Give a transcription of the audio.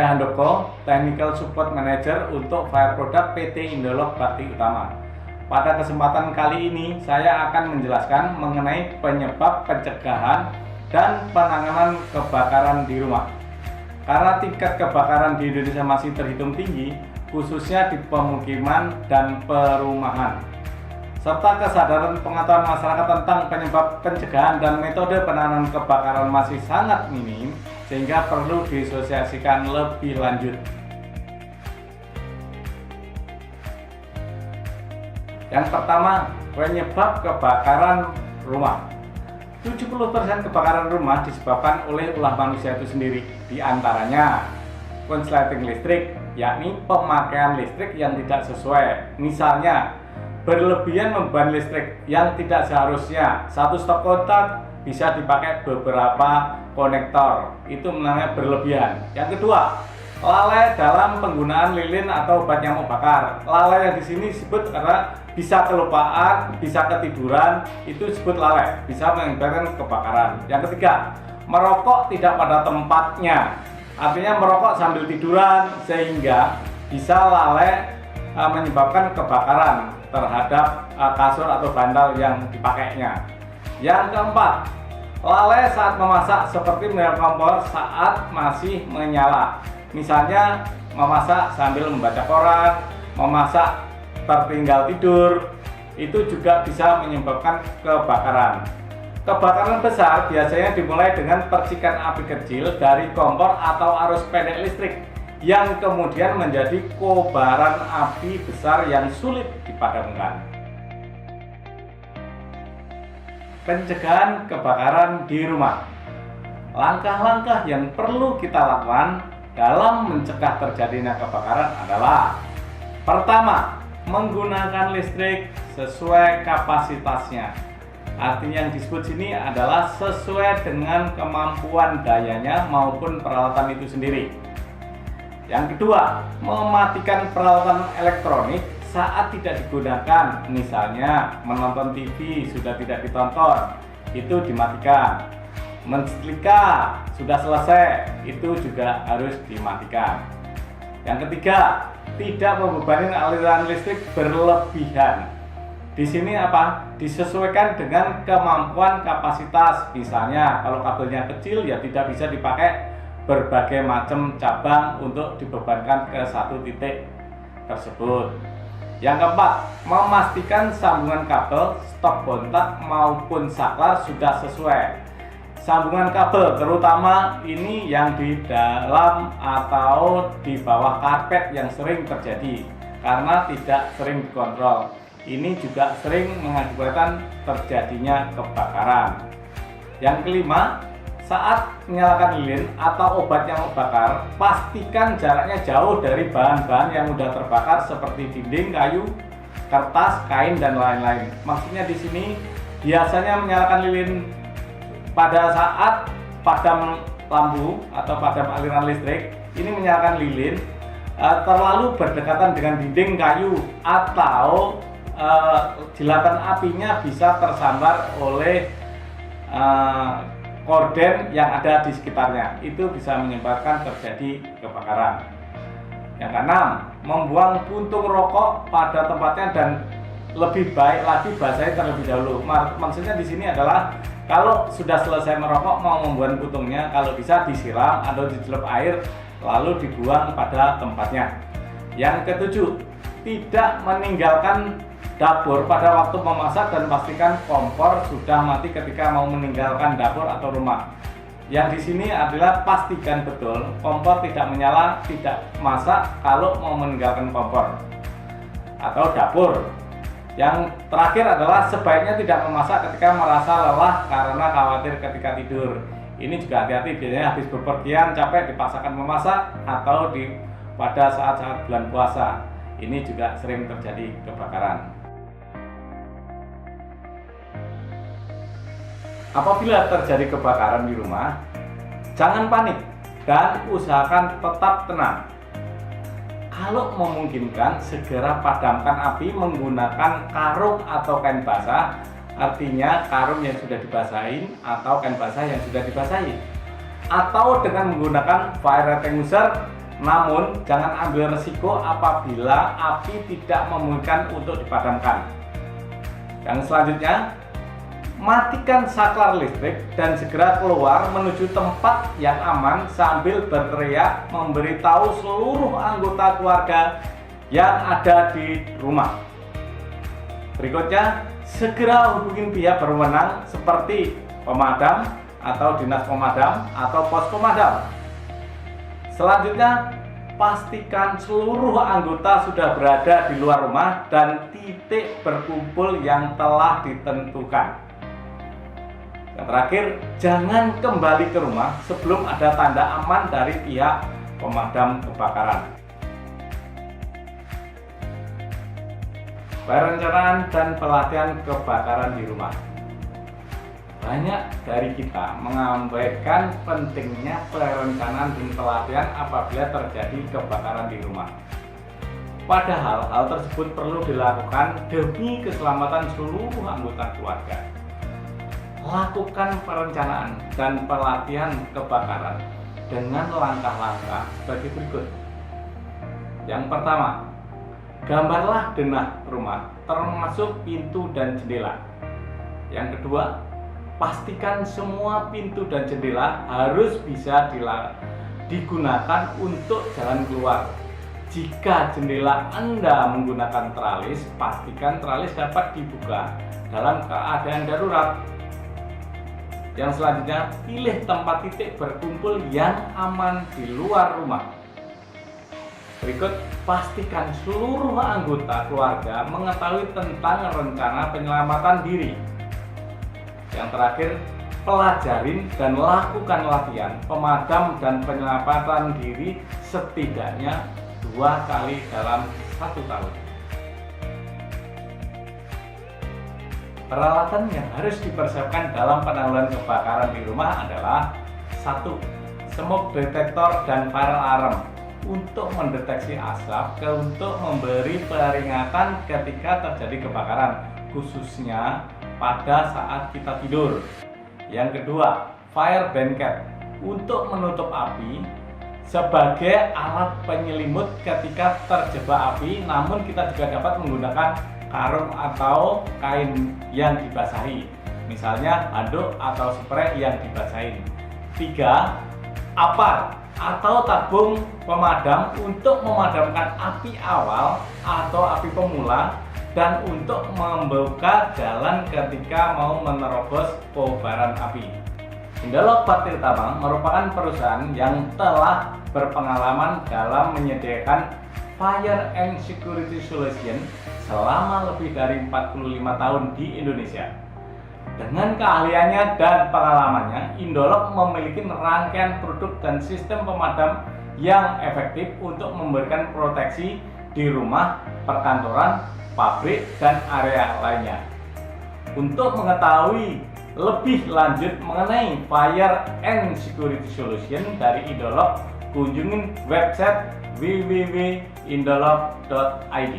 Saya Handoko, Technical Support Manager untuk Fire Product PT Indolog Bakti Utama. Pada kesempatan kali ini, saya akan menjelaskan mengenai penyebab pencegahan dan penanganan kebakaran di rumah. Karena tingkat kebakaran di Indonesia masih terhitung tinggi, khususnya di pemukiman dan perumahan, serta kesadaran pengetahuan masyarakat tentang penyebab pencegahan dan metode penanganan kebakaran masih sangat minim, sehingga perlu disosialisasikan lebih lanjut. Yang pertama, penyebab kebakaran rumah. 70% kebakaran rumah disebabkan oleh ulah manusia itu sendiri. Di antaranya konsleting listrik, yakni pemakaian listrik yang tidak sesuai. Misalnya, berlebihan membeban listrik yang tidak seharusnya. Satu stop kontak bisa dipakai beberapa konektor, itu namanya berlebihan. Yang kedua, lalai dalam penggunaan lilin atau obat nyamuk bakar. Lalai yang di sini disebut karena bisa kelupaan, bisa ketiduran, itu disebut lalai, bisa mengakibatkan kebakaran. Yang ketiga, merokok tidak pada tempatnya, artinya merokok sambil tiduran, sehingga bisa lalai menyebabkan kebakaran terhadap kasur atau bantal yang dipakainya. Yang keempat, lalai saat memasak seperti menyalakan kompor saat masih menyala. Misalnya memasak sambil membaca koran, memasak tertinggal tidur, itu juga bisa menyebabkan kebakaran. Kebakaran besar biasanya dimulai dengan percikan api kecil dari kompor atau arus pendek listrik yang kemudian menjadi kobaran api besar yang sulit dipadamkan. Pencegahan kebakaran di rumah. Langkah-langkah yang perlu kita lakukan dalam mencegah terjadinya kebakaran adalah: pertama, menggunakan listrik sesuai kapasitasnya. Artinya yang disebut sini adalah sesuai dengan kemampuan dayanya maupun peralatan itu sendiri. Yang kedua, mematikan peralatan elektronik saat tidak digunakan. Misalnya menonton TV sudah tidak ditonton, itu dimatikan. Mensetrika sudah selesai, itu juga harus dimatikan. Yang ketiga, tidak membebani aliran listrik berlebihan. Di sini apa? Disesuaikan dengan kemampuan kapasitas. Misalnya kalau kabelnya kecil ya tidak bisa dipakai berbagai macam cabang untuk dibebankan ke satu titik tersebut. Yang keempat, memastikan sambungan kabel, stop kontak maupun saklar sudah sesuai. Sambungan kabel terutama ini yang di dalam atau di bawah karpet yang sering terjadi karena tidak sering dikontrol. Ini juga sering mengakibatkan terjadinya kebakaran. Yang kelima, saat menyalakan lilin atau obat nyamuk bakar, pastikan jaraknya jauh dari bahan-bahan yang mudah terbakar seperti dinding, kayu, kertas, kain, dan lain-lain. Maksudnya di sini biasanya menyalakan lilin pada saat padam lampu atau padam aliran listrik, ini menyalakan lilin terlalu berdekatan dengan dinding, kayu, atau jilatan apinya bisa tersambar oleh korden yang ada di sekitarnya. Itu bisa menyebabkan terjadi kebakaran. Yang keenam, membuang puntung rokok pada tempatnya dan lebih baik lagi basahi terlebih dahulu. Maksudnya di sini adalah kalau sudah selesai merokok mau membuang puntungnya, kalau bisa disiram atau dicelup air lalu dibuang pada tempatnya. Yang ketujuh, tidak meninggalkan dapur pada waktu memasak dan pastikan kompor sudah mati ketika mau meninggalkan dapur atau rumah. Yang di sini adalah pastikan betul kompor tidak menyala, tidak masak kalau mau meninggalkan kompor atau dapur. Yang terakhir adalah sebaiknya tidak memasak ketika merasa lelah karena khawatir ketika tidur. Ini juga hati-hati, biasanya habis bepergian capek dipaksakan memasak atau pada saat-saat bulan puasa. Ini juga sering terjadi kebakaran. Apabila terjadi kebakaran di rumah, jangan panik dan usahakan tetap tenang. Kalau memungkinkan, segera padamkan api menggunakan karung atau kain basah, artinya karung yang sudah dibasahin atau kain basah yang sudah dibasahi, atau dengan menggunakan fire extinguisher Namun, jangan ambil resiko apabila api tidak memungkinkan untuk dipadamkan. Yang selanjutnya, matikan saklar listrik dan segera keluar menuju tempat yang aman sambil berteriak memberitahu seluruh anggota keluarga yang ada di rumah. Berikutnya, segera hubungi pihak berwenang seperti pemadam atau dinas pemadam atau pos pemadam. Selanjutnya, pastikan seluruh anggota sudah berada di luar rumah dan titik berkumpul yang telah ditentukan. Yang terakhir, jangan kembali ke rumah sebelum ada tanda aman dari pihak pemadam kebakaran. Perencanaan dan pelatihan kebakaran di rumah. Banyak dari kita mengabaikan pentingnya perencanaan dan pelatihan apabila terjadi kebakaran di rumah. Padahal hal tersebut perlu dilakukan demi keselamatan seluruh anggota keluarga. Lakukan perencanaan dan pelatihan kebakaran dengan langkah-langkah sebagai berikut. Yang pertama, gambarlah denah rumah termasuk pintu dan jendela. Yang kedua, pastikan semua pintu dan jendela harus bisa digunakan untuk jalan keluar. Jika jendela Anda menggunakan teralis, pastikan teralis dapat dibuka dalam keadaan darurat. Yang selanjutnya, pilih tempat titik berkumpul yang aman di luar rumah. Berikut, pastikan seluruh anggota keluarga mengetahui tentang rencana penyelamatan diri. Yang terakhir, pelajarin dan lakukan latihan pemadam dan penyelamatan diri setidaknya 2 kali dalam 1 tahun. Peralatan yang harus dipersiapkan dalam penanggulangan kebakaran di rumah adalah 1. Smoke detector dan fire alarm untuk mendeteksi asap untuk memberi peringatan ketika terjadi kebakaran, khususnya pada saat kita tidur. Yang kedua, fire blanket untuk menutup api sebagai alat penyelimut ketika terjebak api, namun kita juga dapat menggunakan karung atau kain yang dibasahi, misalnya handuk atau spray yang dibasahin. 3. Apar atau tabung pemadam untuk memadamkan api awal atau api pemula dan untuk membuka jalan ketika mau menerobos kobaran api. Indolog Bakteri Tambang merupakan perusahaan yang telah berpengalaman dalam menyediakan fire and security solution selama lebih dari 45 tahun di Indonesia. Dengan keahliannya dan pengalamannya, Indolog memiliki rangkaian produk dan sistem pemadam yang efektif untuk memberikan proteksi di rumah, perkantoran, pabrik, dan area lainnya. Untuk mengetahui lebih lanjut mengenai Fire and Security Solution dari Indolog, kunjungi website www.indolog.id.